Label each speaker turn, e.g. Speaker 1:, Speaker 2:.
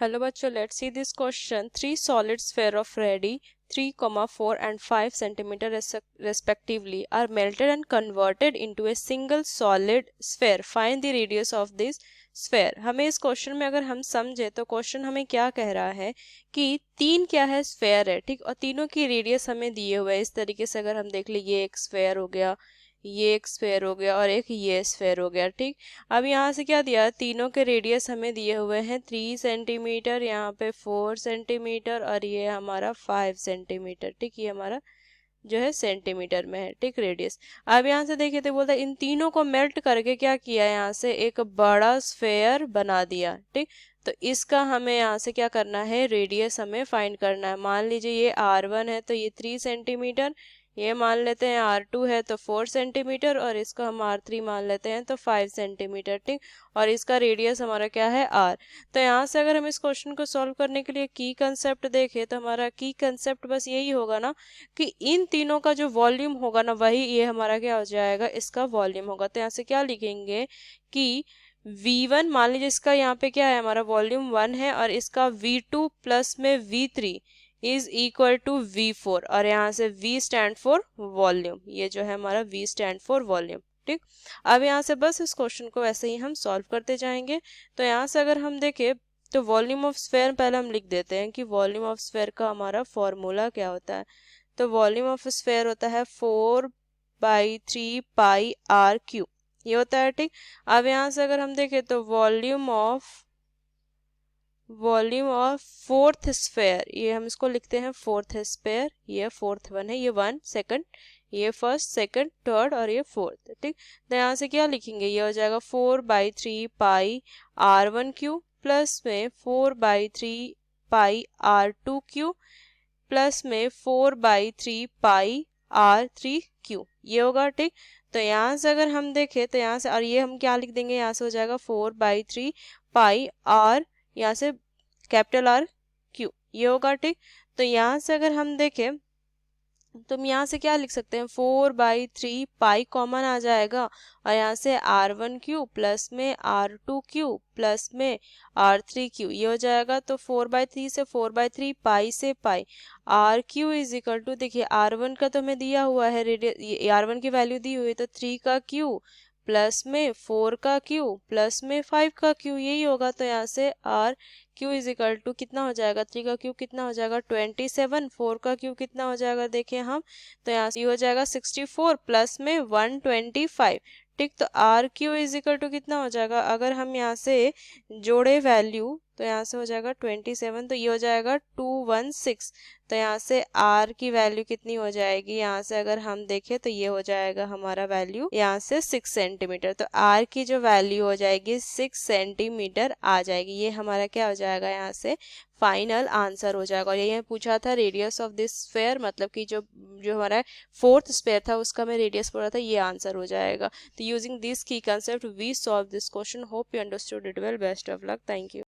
Speaker 1: Hello बच्चों, let's see this question. Three solid sphere of ready 3, 4 and 5 centimeter respectively are melted and converted into a single solid sphere. Find the radius of this sphere. हमें इस question में अगर हम समझे तो question हमें क्या कह रहा है कि तीन क्या है, स्फेयर है, ठीक, और तीनों की रेडियस हमें दिए हुए है. इस तरीके से अगर हम देख ले, ये एक स्फेयर हो गया, ये एक स्फेयर हो गया और एक ये स्फेयर हो गया, ठीक. अब यहाँ से क्या दिया, तीनों के रेडियस हमें दिए हुए हैं 3 सेंटीमीटर, यहाँ पे 4 सेंटीमीटर और ये हमारा 5 सेंटीमीटर, ठीक. ये हमारा जो है सेंटीमीटर में है, ठीक, रेडियस. अब यहाँ से देखिए तो बोलता है इन तीनों को मेल्ट करके क्या किया, यहाँ से एक बड़ा स्फेयर बना दिया, ठीक. तो इसका हमें यहाँ से क्या करना है, रेडियस हमें फाइंड करना है. मान लीजिए ये R1 है तो ये 3 सेंटीमीटर, ये मान लेते हैं R2 है तो 4 सेंटीमीटर और इसको हम R3 मान लेते हैं तो 5 सेंटीमीटर, ठीक. और इसका रेडियस हमारा क्या है, R. तो यहाँ से अगर हम इस क्वेश्चन को सॉल्व करने के लिए की कंसेप्ट देखें तो हमारा की कंसेप्ट बस यही होगा ना कि इन तीनों का जो वॉल्यूम होगा ना, वही ये हमारा क्या हो जाएगा, इसका वॉल्यूम होगा. तो यहाँ से क्या लिखेंगे कि V1, मान लीजिए इसका यहाँ पे क्या है, हमारा वॉल्यूम 1 है और इसका V2 प्लस में V3 is equal to V4 और यहाँ से V स्टैंड फॉर वॉल्यूम. ये जो है हमारा V स्टैंड फॉर वॉल्यूम, ठीक. अब यहाँ से बस इस क्वेश्चन को ऐसे ही हम सॉल्व करते जाएंगे. तो यहाँ से अगर हम देखें तो वॉल्यूम ऑफ स्फेयर पहले हम लिख देते हैं कि वॉल्यूम ऑफ स्फेयर का हमारा फॉर्मूला क्या होता है. तो वॉल्यूम ऑफ स्फेयर होता है 4/3 पाई R3, ये होता है, ठीक. अब यहाँ से अगर हम देखें तो वॉल्यूम ऑफ फोर्थ स्फेयर, ये हम इसको लिखते हैं फोर्थ स्फेयर, ये फोर्थ वन है, ये 1 सेकंड, ये फर्स्ट सेकंड थर्ड और ये फोर्थ, ठीक. तो यहाँ से क्या लिखेंगे, ये हो जाएगा 4/3 पाई R1 क्यू प्लस में 4/3 पाई R2 क्यू प्लस में 4/3 पाई R3 क्यू, ये होगा, ठीक. तो यहाँ से अगर हम देखें तो यहाँ से, और ये हम क्या लिख देंगे, यहाँ से हो जाएगा 4/3 पाई R, यहाँ से कैपिटल R क्यू, ये होगा, ठीक. तो यहाँ से अगर हम देखें तो हम यहाँ से क्या लिख सकते हैं, 4/3 पाई कॉमन आ जाएगा और यहाँ से R1 क्यू प्लस में R2 क्यू प्लस में R3 क्यू, ये हो जाएगा. तो 4/3 से 4/3 पाई से pi R cube is equal to, देखिए R1 का तो हमें दिया हुआ है, R1 की वैल्यू दी हुई है, तो 3 का क्यू प्लस में 4 का क्यू प्लस में 5 का क्यू, यही होगा. तो यहाँ से R cube is equal to कितना हो जाएगा, 3 का क्यू कितना हो जाएगा 27, 4 का क्यू कितना हो जाएगा, देखिए हम, तो यहाँ से हो जाएगा 64 प्लस में 125, ठीक. तो R cube is equal to कितना हो जाएगा, अगर हम यहाँ से जोड़े वैल्यू तो यहाँ से हो जाएगा 27, तो ये हो जाएगा 216. तो यहाँ से R की वैल्यू कितनी हो जाएगी, यहाँ से अगर हम देखें तो ये हो जाएगा हमारा वैल्यू यहाँ से 6 सेंटीमीटर. तो R की जो वैल्यू हो जाएगी 6 सेंटीमीटर आ जाएगी. ये हमारा क्या हो जाएगा, यहाँ से फाइनल आंसर हो जाएगा. और ये पूछा था रेडियस ऑफ दिस स्फेयर, मतलब कि जो हमारा फोर्थ स्फेयर था उसका मैं रेडियस पूछा था, ये आंसर हो जाएगा. तो using this key concept we solve this question. Hope you understood it well. Best of luck. Thank you.